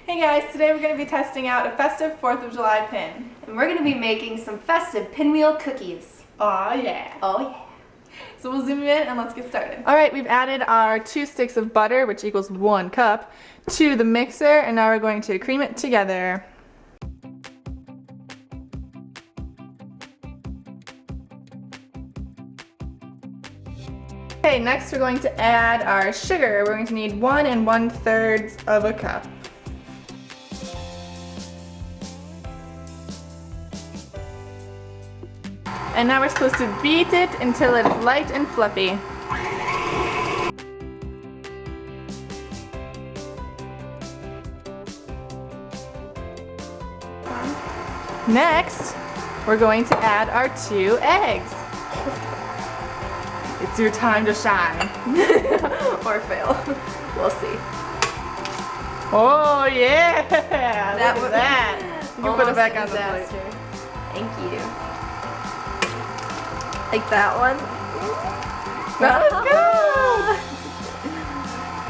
Hey guys, today we're going to be testing out a festive 4th of July pin. And we're going to be making some festive pinwheel cookies. Aw, yeah. Oh yeah. So we'll zoom in and let's get started. Alright, we've added our 2 sticks of butter, which equals 1 cup, to the mixer, and now we're going to cream it together. Okay, next we're going to add our sugar. We're going to need 1 1/3 of a cup. And now we're supposed to beat it until it's light and fluffy. Next, we're going to add our 2 eggs. It's your time to shine. Or fail. We'll see. Oh yeah! Look at that. You can put it back on the plate. Thank you. Like that one. That was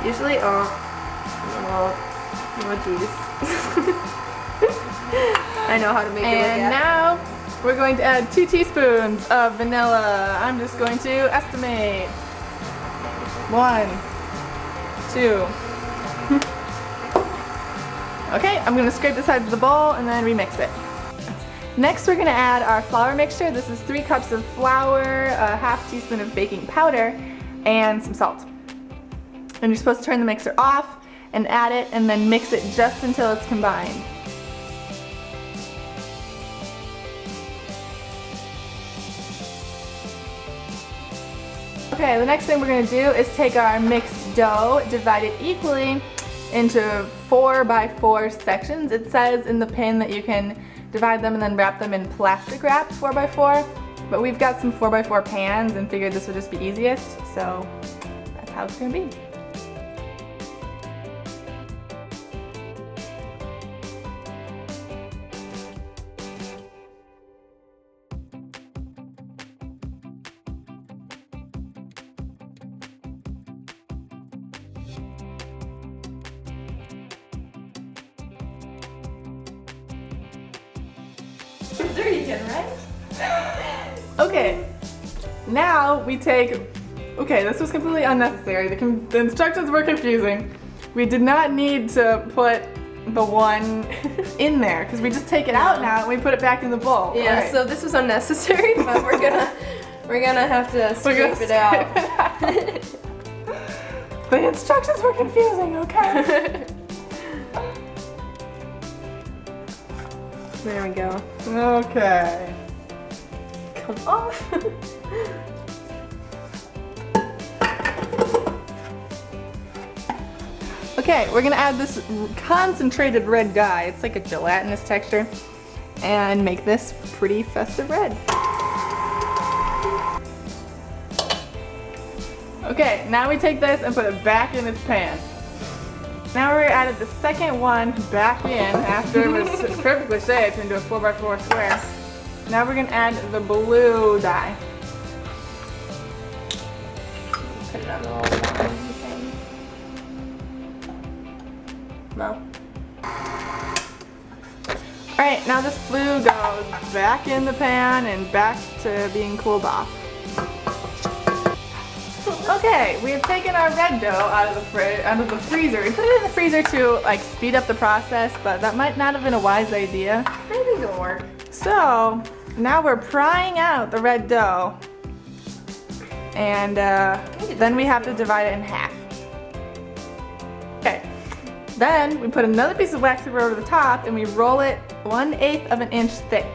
good! Usually, oh geez. I know how to make it like that. And now we're going to add 2 teaspoons of vanilla. I'm just going to estimate. 1, 2. Okay, I'm going to scrape the sides of the bowl and then remix it. Next we're going to add our flour mixture. This is 3 cups of flour, a half teaspoon of baking powder, and some salt. And you're supposed to turn the mixer off and add it and then mix it just until it's combined. Okay, the next thing we're going to do is take our mixed dough, divide it equally into 4 by 4 sections. It says in the pin that you can divide them and then wrap them in plastic wrap 4 by 4, but we've got some 4 by 4 pans and figured this would just be easiest, so that's how it's going to be. Dirty again, right? Okay, now we take, okay, this was completely unnecessary. The instructions were confusing. We did not need to put the one in there because we just take it out now and we put it back in the bowl. Yeah, right. So this was unnecessary, but we're gonna have to scrape it out. The instructions were confusing, okay? There we go. Okay. Come off. Okay, we're gonna add this concentrated red dye. It's like a gelatinous texture, and make this pretty festive red. Okay, now we take this and put it back in its pan. Now we added the second one back in after it was perfectly shaped into a 4 by 4 square. Now we're going to add the blue dye. Put it on the little bottom thing. No. Alright, now this blue goes back in the pan and back to being cooled off. Okay, we have taken our red dough out of the freezer. We put it in the freezer to like speed up the process, but that might not have been a wise idea. I think it'll work. So now we're prying out the red dough, and then we have to divide it in half. Okay, then we put another piece of wax paper over the top and we roll it 1/8 of an inch thick.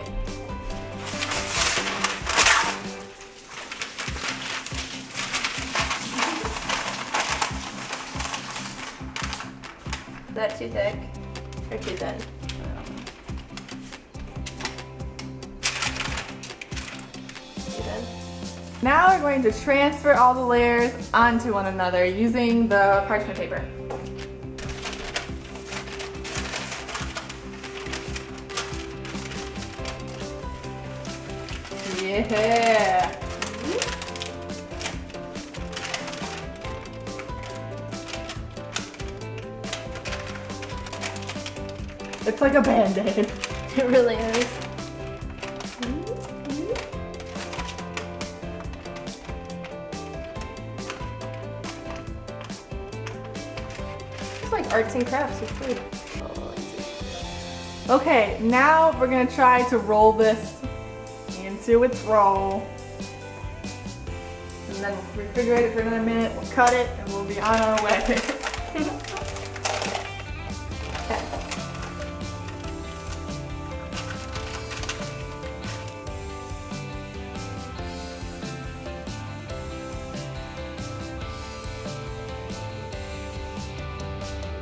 Is that too thick or too thin? Too thin? Now we're going to transfer all the layers onto one another using the parchment paper. Yeah! It's like a Band-Aid. It really is. It's like arts and crafts with food. Okay, now we're gonna try to roll this into its roll. And then we'll refrigerate it for another minute, we'll cut it, and we'll be on our way.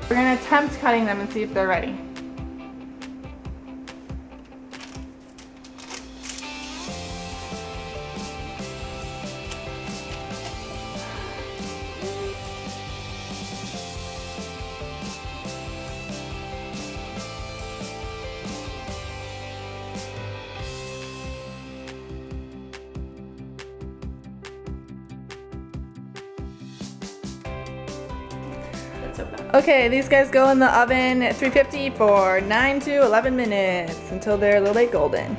We're gonna attempt cutting them and see if they're ready. Okay, these guys go in the oven at 350 for 9 to 11 minutes until they're a little bit golden.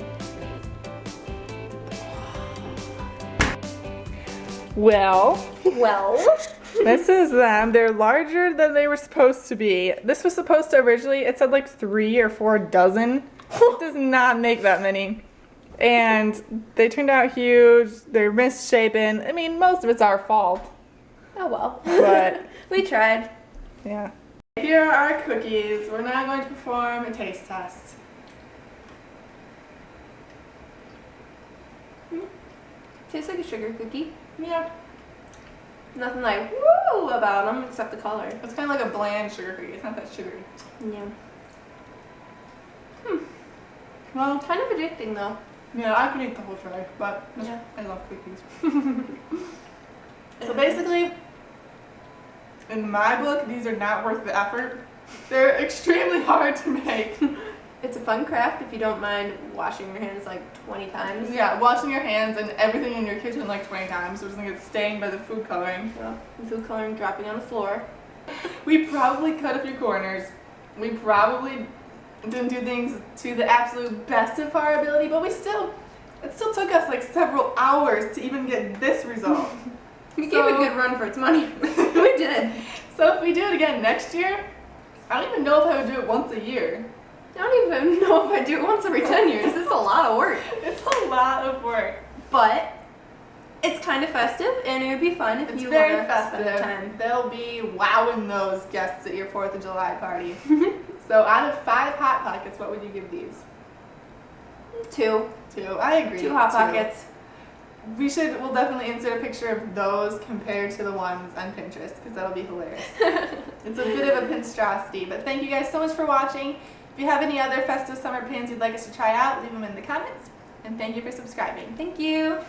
Well, this is them. They're larger than they were supposed to be. This was supposed to originally, it said like 3 or 4 dozen. It does not make that many. And they turned out huge. They're misshapen. I mean, most of it's our fault. Oh well. But we tried. Yeah. Here are our cookies. We're now going to perform a taste test. Tastes like a sugar cookie. Yeah. Nothing like woo about them except the color. It's kind of like a bland sugar cookie. It's not that sugary. Yeah. Well, Kind of addicting though. yeah, I could eat the whole tray, but Yeah. I love cookies. So basically, in my book, these are not worth the effort. They're extremely hard to make. It's a fun craft if you don't mind washing your hands like 20 times. Yeah, washing your hands and everything in your kitchen like 20 times so it doesn't get stained by the food coloring. Well, food coloring dropping on the floor. We probably cut a few corners. We probably didn't do things to the absolute best of our ability, but it still took us like several hours to even get this result. We gave it a good run for its money. We did. So if we do it again next year, I don't even know if I would do it once a year. I don't even know if I do it once every 10 years. It's a lot of work. It's a lot of work. But it's kind of festive, and it would be fun if It's you very want to festive. spend time. They'll be wowing those guests at your 4th of July party. So out of 5 Hot Pockets, what would you give these? 2. 2. I agree. 2 Hot 2. Pockets. We'll definitely insert a picture of those compared to the ones on Pinterest because that'll be hilarious. It's a bit of a pinstrosity, but thank you guys so much for watching. If you have any other festive summer pins you'd like us to try out, leave them in the comments. And thank you for subscribing. Thank you.